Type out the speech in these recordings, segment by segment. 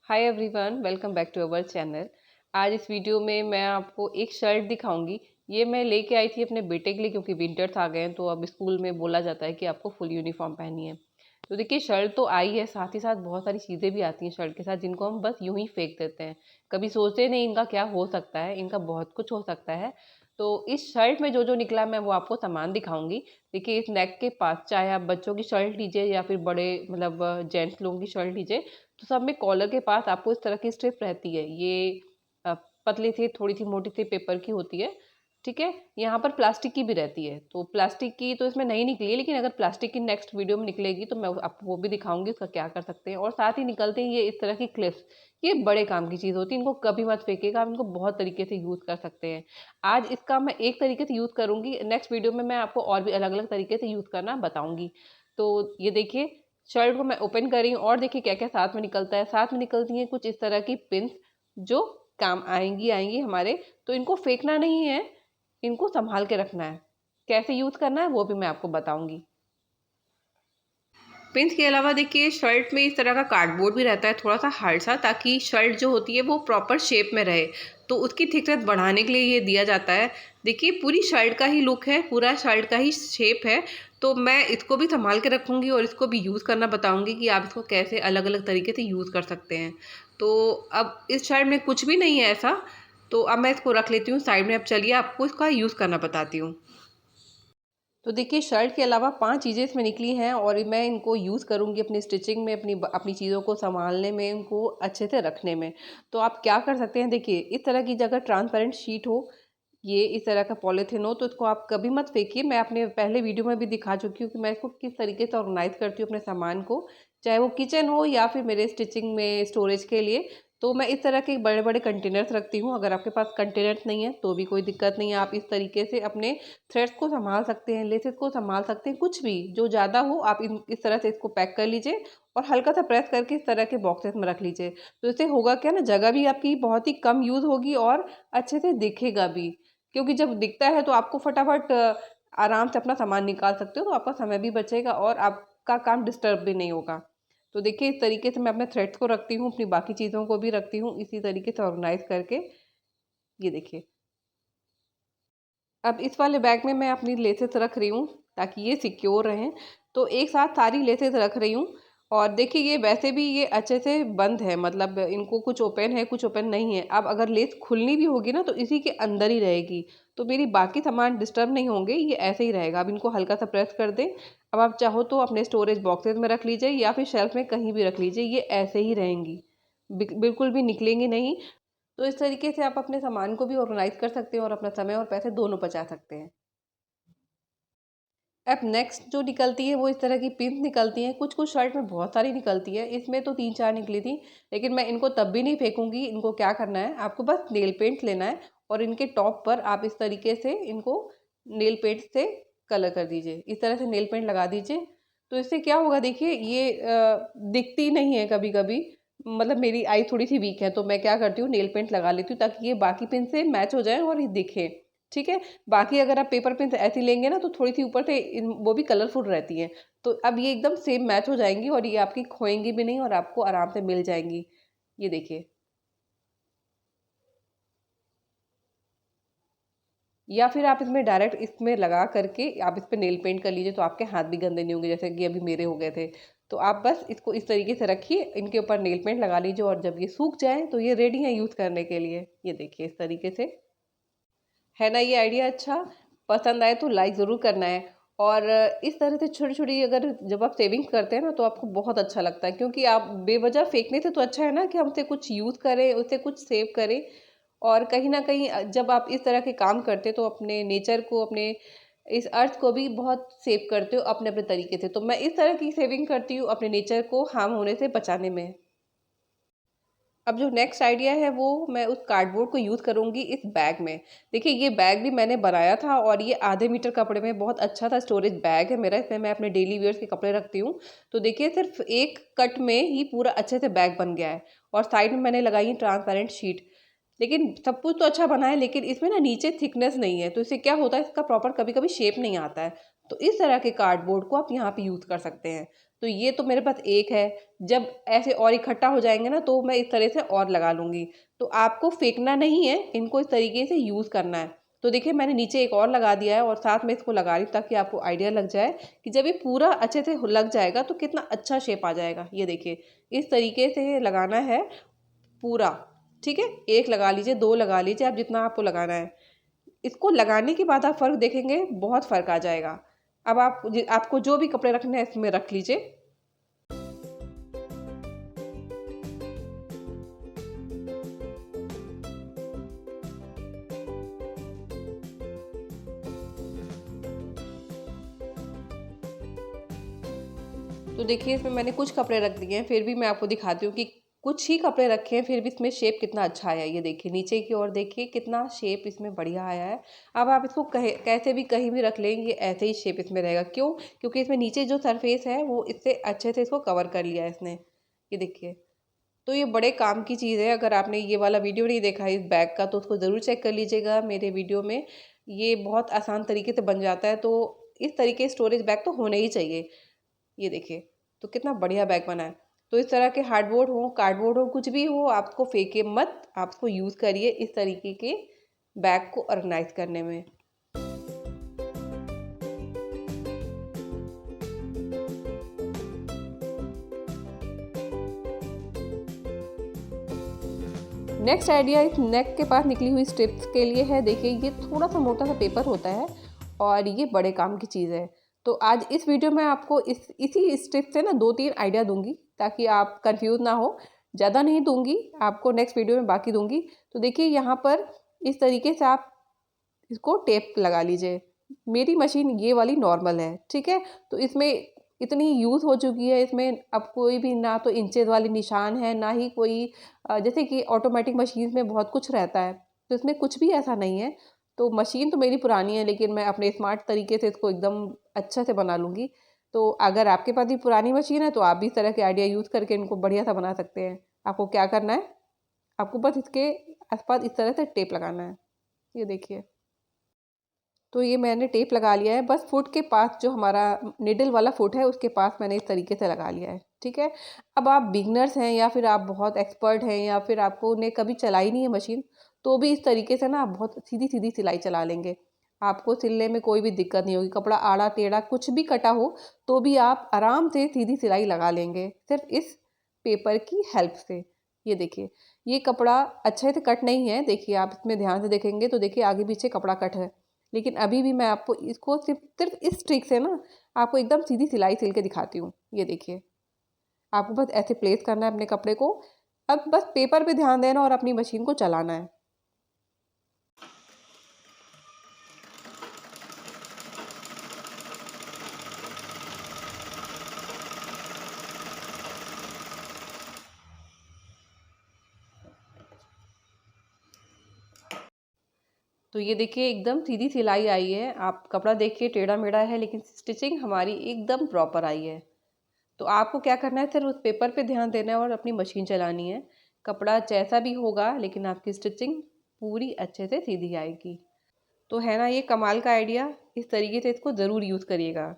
Hi everyone, welcome back to our channel. आज इस video में मैं आपको एक शर्ट दिखाऊंगी। ये मैं लेके आई थी अपने बेटे के लिए, क्योंकि विंटर्स आ गए हैं तो अब स्कूल में बोला जाता है कि आपको फुल यूनिफॉर्म पहनी है। तो देखिए, शर्ट तो आई है, साथ ही साथ बहुत सारी चीज़ें भी आती हैं शर्ट के साथ, जिनको हम बस यूं ही फेंक देते हैं। कभी सोचते नहीं इनका क्या हो सकता है, इनका बहुत कुछ हो सकता है। तो इस शर्ट में जो जो निकला मैं वो आपको सामान दिखाऊंगी। देखिए, इस नेक के पास, चाहे आप बच्चों की शर्ट लीजिए या फिर बड़े मतलब जेंट्स लोगों की शर्ट लीजिए, तो सब में कॉलर के पास आपको इस तरह की स्ट्रिप रहती है। ये पतली सी, थोड़ी सी मोटी सी पेपर की होती है। ठीक है, यहाँ पर प्लास्टिक की भी रहती है। तो प्लास्टिक की तो इसमें नहीं निकली है, लेकिन अगर प्लास्टिक की नेक्स्ट वीडियो में निकलेगी तो मैं आपको वो भी दिखाऊंगी उसका क्या कर सकते हैं। और साथ ही निकलते हैं ये इस तरह की क्लिप्स। ये बड़े काम की चीज़ होती है, इनको कभी मत फेंकिएगा, आप इनको बहुत तरीके से यूज़ कर सकते हैं। आज इसका मैं एक तरीके से यूज़ करूंगी, नेक्स्ट वीडियो में मैं आपको और भी अलग अलग तरीके से यूज़ करना बताऊंगी। तो ये देखिए, शर्ट को मैं ओपन कर रही हूँ और देखिए क्या क्या साथ में निकलता है। साथ में निकलती हैं कुछ इस तरह की पिन्स, जो काम आएंगी आएंगी हमारे। तो इनको फेंकना नहीं है, इनको संभाल के रखना है। कैसे यूज़ करना है वो भी मैं आपको बताऊंगी। पिन्स के अलावा देखिए, शर्ट में इस तरह का कार्डबोर्ड भी रहता है, थोड़ा सा हार्ड सा, ताकि शर्ट जो होती है वो प्रॉपर शेप में रहे। तो उसकी थिकनेस बढ़ाने के लिए ये दिया जाता है। देखिए, पूरी शर्ट का ही लुक है, पूरा शर्ट का ही शेप है। तो मैं इसको भी संभाल के रखूँगी और इसको भी यूज़ करना बताऊँगी कि आप इसको कैसे अलग अलग तरीके से यूज़ कर सकते हैं। तो अब इस शर्ट में कुछ भी नहीं है ऐसा, तो अब मैं इसको रख लेती हूँ साइड में। अब चलिए आपको इसका यूज़ करना बताती हूँ। तो देखिए, शर्ट के अलावा 5 चीज़ें इसमें निकली हैं और मैं इनको यूज़ करूँगी अपनी स्टिचिंग में, अपनी अपनी चीज़ों को सँभालने में, इनको अच्छे से रखने में। तो आप क्या कर सकते हैं, देखिए इस तरह की जगह ट्रांसपेरेंट शीट हो, ये इस तरह का पॉलीथिन हो, तो इसको आप कभी मत फेंकिए। मैं अपने पहले वीडियो में भी दिखा चुकी हूँ कि मैं इसको किस तरीके से ऑर्गेनाइज़ करती हूँ अपने सामान को, चाहे वो किचन हो या फिर मेरे स्टिचिंग में स्टोरेज के लिए। तो मैं इस तरह के बड़े-बड़े कंटेनर्स रखती हूँ। अगर आपके पास कंटेनर्स नहीं है तो भी कोई दिक्कत नहीं है, आप इस तरीके से अपने थ्रेड्स को संभाल सकते हैं, लेसेस को संभाल सकते हैं, कुछ भी जो ज़्यादा हो आप इस तरह से इसको पैक कर लीजिए और हल्का सा प्रेस करके इस तरह के बॉक्सेस में रख लीजिए। तो इससे होगा क्या ना, जगह भी आपकी बहुत ही कम यूज़ होगी और अच्छे से दिखेगा भी। क्योंकि जब दिखता है तो आपको फटाफट आराम से अपना सामान निकाल सकते हो, तो आपका समय भी बचेगा और आपका काम डिस्टर्ब भी नहीं होगा। तो देखिए, इस तरीके से मैं अपने थ्रेड्स को रखती हूँ, अपनी बाकी चीज़ों को भी रखती हूँ इसी तरीके से ऑर्गेनाइज करके। ये देखिए, अब इस वाले बैग में मैं अपनी लेसेस रख रही हूँ ताकि ये सिक्योर रहें। तो एक साथ सारी लेसेस रख रही हूँ। और देखिए, ये वैसे भी ये अच्छे से बंद है, मतलब इनको कुछ ओपन है कुछ ओपन नहीं है। अब अगर लेस खुलनी भी होगी ना तो इसी के अंदर ही रहेगी, तो मेरी बाकी सामान डिस्टर्ब नहीं होंगे, ये ऐसे ही रहेगा। अब इनको हल्का सा प्रेस कर दें। अब आप चाहो तो अपने स्टोरेज बॉक्सेस में रख लीजिए या फिर शेल्फ में कहीं भी रख लीजिए, ये ऐसे ही रहेंगी, बिल्कुल भी निकलेंगी नहीं। तो इस तरीके से आप अपने सामान को भी ऑर्गेनाइज कर सकते हैं और अपना समय और पैसे दोनों बचा सकते हैं। अब नेक्स्ट जो निकलती है वो इस तरह की पिन्स निकलती हैं। कुछ कुछ शर्ट में बहुत सारी निकलती है, इसमें तो 3-4 निकली थी। लेकिन मैं इनको तब भी नहीं फेंकूंगी। इनको क्या करना है, आपको बस नेल पेंट लेना है और इनके टॉप पर आप इस तरीके से इनको नेल पेंट से कलर कर दीजिए। इस तरह से नेल पेंट लगा दीजिए। तो इससे क्या होगा, देखिए ये दिखती नहीं है कभी कभी, मतलब मेरी आई थोड़ी सी वीक है तो मैं क्या करती हूँ, नेल पेंट लगा लेती हूँ ताकि ये बाकी पिन से मैच हो जाए और ये दिखे। ठीक है। बाकी अगर आप पेपर पेन ऐसी लेंगे ना तो थोड़ी सी ऊपर से वो भी कलरफुल रहती हैं। तो अब ये एकदम सेम मैच हो जाएंगी और ये आपकी खोएंगी भी नहीं और आपको आराम से मिल जाएंगी। ये देखिए, या फिर आप इसमें डायरेक्ट इसमें लगा करके आप इस पे नेल पेंट कर लीजिए, तो आपके हाथ भी गंदे नहीं होंगे जैसे कि अभी मेरे हो गए थे। तो आप बस इसको इस तरीके से रखिए, इनके ऊपर नेल पेंट लगा लीजिए और जब ये सूख जाए तो ये रेडी है यूज़ करने के लिए। ये देखिए, इस तरीके से। है ना ये आइडिया अच्छा? पसंद आए तो लाइक ज़रूर करना है। और इस तरह से छोटी-छोटी अगर जब आप सेविंग्स करते हैं ना तो आपको बहुत अच्छा लगता है, क्योंकि आप बेवजह फेंकने से तो अच्छा है ना कि हम उसे कुछ यूज़ करें, उसे कुछ सेव करें। और कहीं न कहीं जब आप इस तरह के काम करते हो तो अपने नेचर को, अपने इस अर्थ को भी बहुत सेव करते हो अपने-अपने तरीके से। तो मैं इस तरह की सेविंग करती हूँ अपने नेचर को हार्म होने से बचाने में। अब जो नेक्स्ट आइडिया है वो मैं उस कार्डबोर्ड को यूज़ करूँगी इस बैग में। देखिए, ये बैग भी मैंने बनाया था और ये आधे मीटर कपड़े में बहुत अच्छा था। स्टोरेज बैग है मेरा, इसमें मैं अपने डेली वेयर्स के कपड़े रखती हूँ। तो देखिए, सिर्फ एक कट में ही पूरा अच्छे से बैग बन गया है और साइड में मैंने लगाई है ट्रांसपेरेंट शीट। लेकिन सब कुछ तो अच्छा बना है, लेकिन इसमें ना नीचे थिकनेस नहीं है, तो इससे क्या होता है, इसका प्रॉपर कभी कभी शेप नहीं आता है। तो इस तरह के कार्डबोर्ड को आप यहाँ पे यूज़ कर सकते हैं। तो ये तो मेरे पास एक है, जब ऐसे और इकट्ठा हो जाएंगे ना तो मैं इस तरह से और लगा लूँगी। तो आपको फेंकना नहीं है, इनको इस तरीके से यूज़ करना है। तो देखिए मैंने नीचे एक और लगा दिया है और साथ में इसको लगा रही हूँ ताकि आपको आइडिया लग जाए कि जब ये पूरा अच्छे से लग जाएगा तो कितना अच्छा शेप आ जाएगा। ये देखिए इस तरीके से लगाना है पूरा, ठीक है। एक लगा लीजिए, दो लगा लीजिए, आप जितना आपको लगाना है। इसको लगाने के बाद आप फ़र्क देखेंगे, बहुत फ़र्क आ जाएगा। अब आपको जो भी कपड़े रखने हैं इसमें रख लीजिए। तो देखिए इसमें मैंने कुछ कपड़े रख दिए हैं, फिर भी मैं आपको दिखाती हूँ कि कुछ ही कपड़े रखे हैं फिर भी इसमें शेप कितना अच्छा आया है। ये देखिए नीचे की ओर देखिए कितना शेप इसमें बढ़िया आया है। अब आप इसको कैसे भी कहीं भी रख लेंगे ऐसे ही शेप इसमें रहेगा। क्यों? क्योंकि इसमें नीचे जो सरफेस है वो इससे अच्छे से इसको कवर कर लिया है इसने। ये देखिए, तो ये बड़े काम की चीज़ है। अगर आपने ये वाला वीडियो नहीं देखा इस बैग का तो उसको ज़रूर चेक कर लीजिएगा मेरे वीडियो में। ये बहुत आसान तरीके से बन जाता है। तो इस तरीके स्टोरेज बैग तो होने ही चाहिए। ये देखिए तो कितना बढ़िया बैग बना है। तो इस तरह के हार्डबोर्ड हो, कार्डबोर्ड हो, कुछ भी हो, आपको फेंके मत, आप उसको यूज़ करिए इस तरीके के बैग को ऑर्गेनाइज करने में। नेक्स्ट आइडिया इस नेक के पास निकली हुई स्ट्रिप्स के लिए है। देखिए ये थोड़ा सा मोटा सा पेपर होता है और ये बड़े काम की चीज़ है। तो आज इस वीडियो में आपको इसी स्ट्रिप से ना 2-3 आइडिया दूंगी ताकि आप कंफ्यूज ना हो। ज़्यादा नहीं दूंगी, आपको नेक्स्ट वीडियो में बाकी दूंगी। तो देखिए यहाँ पर इस तरीके से आप इसको टेप लगा लीजिए। मेरी मशीन ये वाली नॉर्मल है, ठीक है। तो इसमें इतनी यूज़ हो चुकी है, इसमें अब कोई भी ना तो इंचेस वाली निशान है ना ही कोई जैसे कि ऑटोमेटिक मशीन में बहुत कुछ रहता है, तो इसमें कुछ भी ऐसा नहीं है। तो मशीन तो मेरी पुरानी है लेकिन मैं अपने स्मार्ट तरीके से इसको एकदम अच्छे से बना लूँगी। तो अगर आपके पास भी पुरानी मशीन है तो आप भी इस तरह के आइडिया यूज़ करके इनको बढ़िया सा बना सकते हैं। आपको क्या करना है, आपको बस इसके आसपास इस तरह से टेप लगाना है। ये देखिए, तो ये मैंने टेप लगा लिया है। बस फुट के पास जो हमारा निडल वाला फुट है उसके पास मैंने इस तरीके से लगा लिया है, ठीक है। अब आप बिगनर्स हैं या फिर आप बहुत एक्सपर्ट हैं या फिर आपको ने कभी चलाई नहीं है मशीन, तो भी इस तरीके से ना आप बहुत सीधी सीधी सिलाई चला लेंगे। आपको सिलने में कोई भी दिक्कत नहीं होगी। कपड़ा आड़ा टेढ़ा कुछ भी कटा हो तो भी आप आराम से सीधी सिलाई लगा लेंगे सिर्फ इस पेपर की हेल्प से। ये देखिए ये कपड़ा अच्छे से कट नहीं है। देखिए आप इसमें ध्यान से देखेंगे तो देखिए आगे पीछे कपड़ा कट है, लेकिन अभी भी मैं आपको इसको सिर्फ सिर्फ इस ट्रिक से ना आपको एकदम सीधी सिलाई सिल के दिखाती हूँ। ये देखिए आपको बस ऐसे प्लेस करना है अपने कपड़े को। अब बस पेपर पे ध्यान देना और अपनी मशीन को चलाना है। तो ये देखिए एकदम सीधी सिलाई आई है। आप कपड़ा देखिए टेढ़ा मेढ़ा है लेकिन स्टिचिंग हमारी एकदम प्रॉपर आई है। तो आपको क्या करना है, सिर्फ उस पेपर पे ध्यान देना है और अपनी मशीन चलानी है। कपड़ा जैसा भी होगा लेकिन आपकी स्टिचिंग पूरी अच्छे से सीधी आएगी। तो है ना ये कमाल का आइडिया, इस तरीके से इसको ज़रूर यूज़ करिएगा।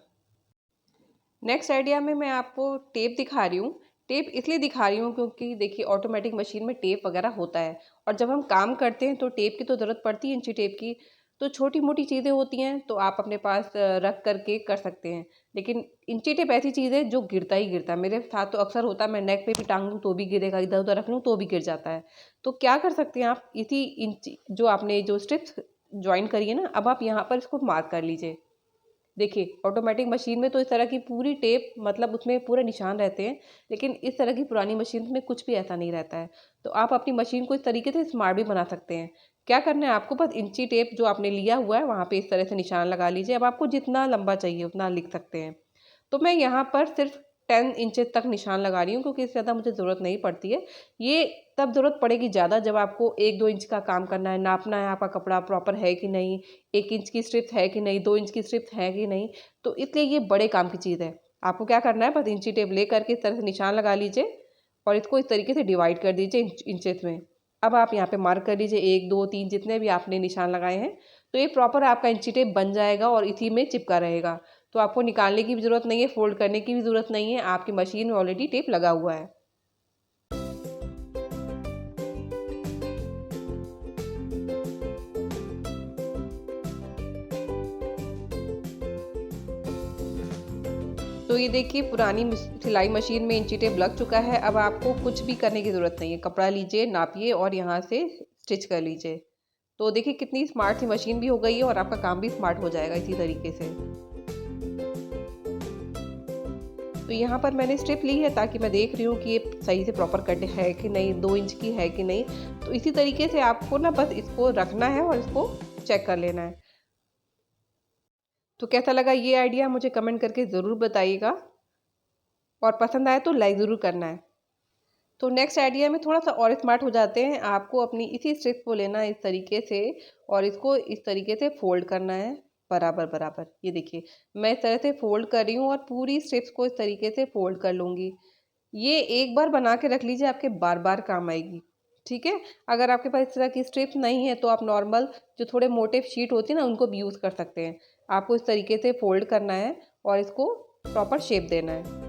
नेक्स्ट आइडिया में मैं आपको टेप दिखा रही हूँ। टेप इसलिए दिखा रही हूँ क्योंकि देखिए ऑटोमेटिक मशीन में टेप वगैरह होता है और जब हम काम करते हैं तो टेप की तो ज़रूरत पड़ती है, इंची टेप की। तो छोटी मोटी चीज़ें होती हैं तो आप अपने पास रख करके कर सकते हैं। लेकिन इंची टेप ऐसी चीज़ है जो गिरता ही गिरता है। मेरे साथ तो अक्सर होता है, मैं नेक पे भी टांग लूँ तो भी गिरेगा, इधर उधर रख लूँ तो भी गिर जाता है। तो क्या कर सकते हैं आप, इसी इंची जो आपने जो स्ट्रिप्स ज्वाइन करी है ना, अब आप यहाँ पर इसको मार्क कर लीजिए। देखिए ऑटोमेटिक मशीन में तो इस तरह की पूरी टेप मतलब उसमें पूरे निशान रहते हैं, लेकिन इस तरह की पुरानी मशीन में कुछ भी ऐसा नहीं रहता है। तो आप अपनी मशीन को इस तरीके से स्मार्ट भी बना सकते हैं। क्या करना है आपको, बस इंची टेप जो आपने लिया हुआ है वहाँ पे इस तरह से निशान लगा लीजिए। अब आपको जितना लंबा चाहिए उतना लिख सकते हैं। तो मैं यहाँ पर सिर्फ 10 इंचेस तक निशान लगा रही हूँ क्योंकि इससे ज़्यादा मुझे ज़रूरत नहीं पड़ती है। ये तब ज़रूरत पड़ेगी ज़्यादा जब आपको 1-2 इंच का काम करना है, नापना है आपका कपड़ा प्रॉपर है कि नहीं, 1 इंच की स्ट्रिप है कि नहीं, 2 इंच की स्ट्रिप है कि नहीं। तो इसलिए ये बड़े काम की चीज़ है। आपको क्या करना है, बस इंची टेप ले करके इस तरह से निशान लगा लीजिए और इसको इस तरीके से डिवाइड कर दीजिए इंचेस में। अब आप यहाँ पे मार्क कर लीजिए 1, 2, 3 जितने भी आपने निशान लगाए हैं। तो ये प्रॉपर आपका इंची टेप बन जाएगा और इसी में चिपका रहेगा। तो आपको निकालने की भी ज़रूरत नहीं है, फोल्ड करने की भी ज़रूरत नहीं है, आपकी मशीन में ऑलरेडी टेप लगा हुआ है। तो ये देखिए पुरानी सिलाई मशीन में इंची टेप लग चुका है। अब आपको कुछ भी करने की ज़रूरत नहीं है, कपड़ा लीजिए, नापिए और यहाँ से स्टिच कर लीजिए। तो देखिए कितनी स्मार्ट सी मशीन भी हो गई है और आपका काम भी स्मार्ट हो जाएगा इसी तरीके से। तो यहाँ पर मैंने स्ट्रिप ली है ताकि मैं देख रही हूँ कि ये सही से प्रॉपर कट है कि नहीं, 2 इंच की है कि नहीं। तो इसी तरीके से आपको ना बस इसको रखना है और इसको चेक कर लेना है। तो कैसा लगा ये आइडिया मुझे कमेंट करके ज़रूर बताइएगा और पसंद आए तो लाइक ज़रूर करना है। तो नेक्स्ट आइडिया में थोड़ा सा और स्मार्ट हो जाते हैं। आपको अपनी इसी स्ट्रिप को लेना है इस तरीके से और इसको इस तरीके से फोल्ड करना है बराबर बराबर। ये देखिए मैं इस तरह से फोल्ड कर रही हूँ और पूरी स्ट्रिप्स को इस तरीके से फोल्ड कर लूँगी। ये एक बार बना के रख लीजिए, आपके बार बार काम आएगी। ठीक है, अगर आपके पास इस तरह की स्ट्रिप्स नहीं है तो आप नॉर्मल जो थोड़े मोटे शीट होती है ना उनको भी यूज़ कर सकते हैं। आपको इस तरीके से फोल्ड करना है और इसको प्रॉपर शेप देना है।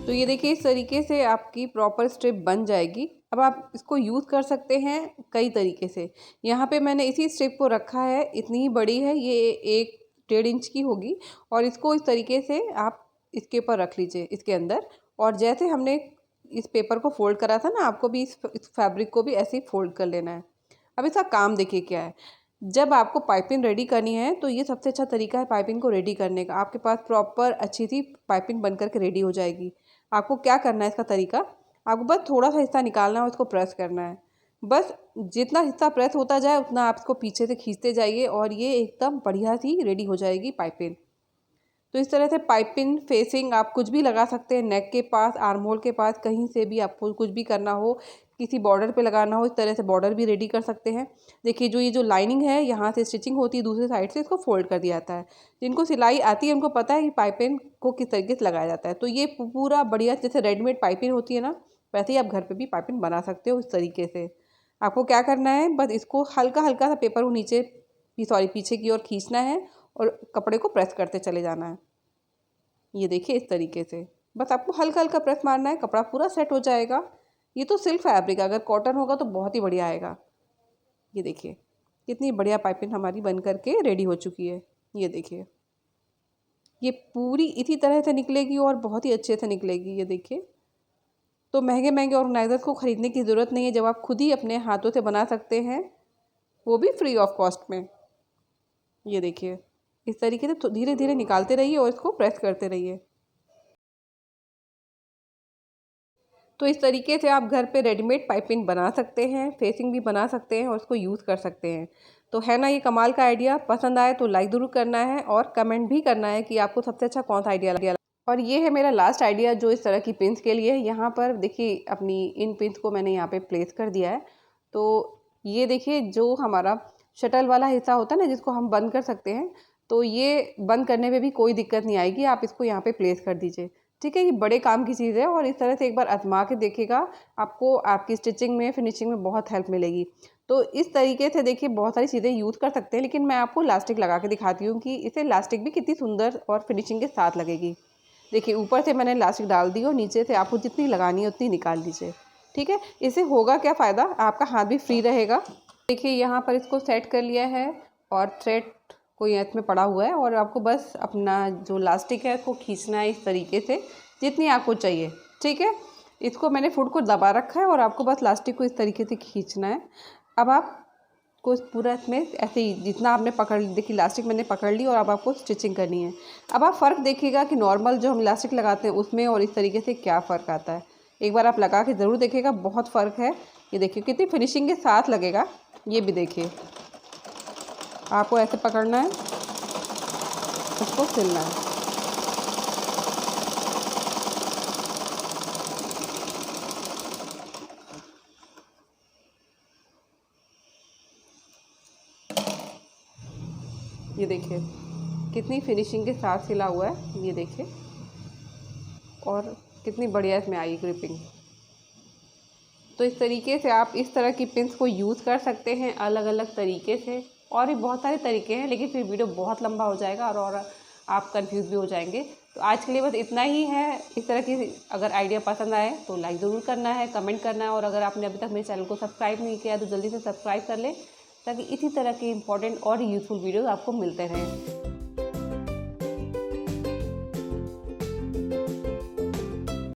तो ये देखिए इस तरीके से आपकी प्रॉपर स्ट्रिप बन जाएगी। अब आप इसको यूज़ कर सकते हैं कई तरीके से। यहाँ पे मैंने इसी स्ट्रिप को रखा है, इतनी ही बड़ी है, ये 1-1.5 इंच की होगी और इसको इस तरीके से आप इसके ऊपर रख लीजिए इसके अंदर। और जैसे हमने इस पेपर को फोल्ड करा था ना, आपको भी इस फैब्रिक को भी ऐसे ही फोल्ड कर लेना है। अब इसका काम देखिए क्या है। जब आपको पाइपिंग रेडी करनी है तो ये सबसे अच्छा तरीका है पाइपिंग को रेडी करने का। आपके पास प्रॉपर अच्छी सी पाइपिंग बन करके रेडी हो जाएगी। आपको क्या करना है इसका तरीका, आपको बस थोड़ा सा हिस्सा निकालना है और इसको प्रेस करना है। बस जितना हिस्सा प्रेस होता जाए उतना आप इसको पीछे से खींचते जाइए और ये एकदम बढ़िया सी रेडी हो जाएगी पाइपिंग। तो इस तरह से पाइपिंग फेसिंग आप कुछ भी लगा सकते हैं, नेक के पास, आर्म होल के पास, कहीं से भी आपको कुछ भी करना हो, किसी बॉर्डर पे लगाना हो, इस तरह से बॉर्डर भी रेडी कर सकते हैं। देखिए जो ये जो लाइनिंग है यहाँ से स्टिचिंग होती है, दूसरी साइड से इसको फोल्ड कर दिया जाता है। जिनको सिलाई आती है उनको पता है कि पाइपिंग को किस तरीके से लगाया जाता है। तो ये पूरा बढ़िया जैसे रेडीमेड पाइपिंग होती है ना, वैसे ही आप घर पर भी पाइपिंग बना सकते हो इस तरीके से। आपको क्या करना है, बस इसको हल्का हल्का सा पेपर को नीचे पीछे की ओर खींचना है और कपड़े को प्रेस करते चले जाना है। ये देखिए इस तरीके से बस आपको हल्का हल्का प्रेस मारना है, कपड़ा पूरा सेट हो जाएगा। ये तो सिल्क फैब्रिक, अगर कॉटन होगा तो बहुत ही बढ़िया आएगा। ये देखिए कितनी बढ़िया पाइपिंग हमारी बन करके रेडी हो चुकी है। ये देखिए ये पूरी इसी तरह से निकलेगी और बहुत ही अच्छे से निकलेगी। ये देखिए तो महंगे महंगे ऑर्गेनाइजर्स को ख़रीदने की ज़रूरत नहीं है, जब आप खुद ही अपने हाथों से बना सकते हैं, वो भी फ्री ऑफ कॉस्ट में। ये देखिए इस तरीके से धीरे धीरे निकालते रहिए और इसको प्रेस करते रहिए। तो इस तरीके से आप घर पे रेडीमेड पाइपिंग बना सकते हैं, फेसिंग भी बना सकते हैं और इसको यूज़ कर सकते हैं। तो है ना ये कमाल का आइडिया। पसंद आए तो लाइक ज़रूर करना है और कमेंट भी करना है कि आपको सबसे अच्छा कौन सा आइडिया लगा। और ये है मेरा लास्ट आइडिया जो इस तरह की पिन्स के लिए। यहाँ पर देखिए अपनी इन पिन्स को मैंने यहाँ पे प्लेस कर दिया है। तो ये देखिए जो हमारा शटल वाला हिस्सा होता है ना, जिसको हम बंद कर सकते हैं, तो ये बंद करने में भी कोई दिक्कत नहीं आएगी। आप इसको यहाँ पे प्लेस कर दीजिए। ठीक है, ये बड़े काम की चीज़ है और इस तरह से एक बार आजमा के देखिएगा, आपको आपकी स्टिचिंग में, फिनिशिंग में बहुत हेल्प मिलेगी। तो इस तरीके से देखिए बहुत सारी चीज़ें यूज़ कर सकते हैं, लेकिन मैं आपको लास्टिक लगा के दिखाती हूँ कि इसे लास्टिक भी कितनी सुंदर और फिनिशिंग के साथ लगेगी। देखिए ऊपर से मैंने लास्टिक डाल दी और नीचे से आपको जितनी लगानी है उतनी निकाल लीजिए। ठीक है, इससे होगा क्या फ़ायदा, आपका हाथ भी फ्री रहेगा। देखिए यहाँ पर इसको सेट कर लिया है और थ्रेड कोई इसमें पड़ा हुआ है और आपको बस अपना जो लास्टिक है उसको खींचना है इस तरीके से जितनी आपको चाहिए। ठीक है, इसको मैंने फुट को दबा रखा है और आपको बस लास्टिक को इस तरीके से खींचना है। अब आपको पूरा इसमें ऐसे ही जितना आपने पकड़ ली, देखिए लास्टिक मैंने पकड़ ली और अब आपको स्टिचिंग करनी है। अब आप फ़र्क देखिएगा कि नॉर्मल जो हम लास्टिक लगाते हैं उसमें और इस तरीके से क्या फ़र्क आता है। एक बार आप लगा के ज़रूर देखिएगा, बहुत फ़र्क है। ये देखिए कितनी फिनिशिंग के साथ लगेगा। ये भी देखिए, आपको ऐसे पकड़ना है, उसको सिलना है। ये देखिए कितनी फिनिशिंग के साथ सिला हुआ है। ये देखिए और कितनी बढ़िया इसमें आई ग्रिपिंग। तो इस तरीके से आप इस तरह की पिन्स को यूज़ कर सकते हैं अलग अलग तरीके से। और भी बहुत सारे तरीके हैं, लेकिन फिर वीडियो बहुत लंबा हो जाएगा और आप कंफ्यूज भी हो जाएंगे। तो आज के लिए बस इतना ही है। इस तरह की अगर आइडिया पसंद आए तो लाइक ज़रूर करना है, कमेंट करना है, और अगर आपने अभी तक मेरे चैनल को सब्सक्राइब नहीं किया तो जल्दी से सब्सक्राइब कर लें, ताकि इसी तरह के इंपॉर्टेंट और यूज़फुल वीडियोज़ आपको मिलते रहें।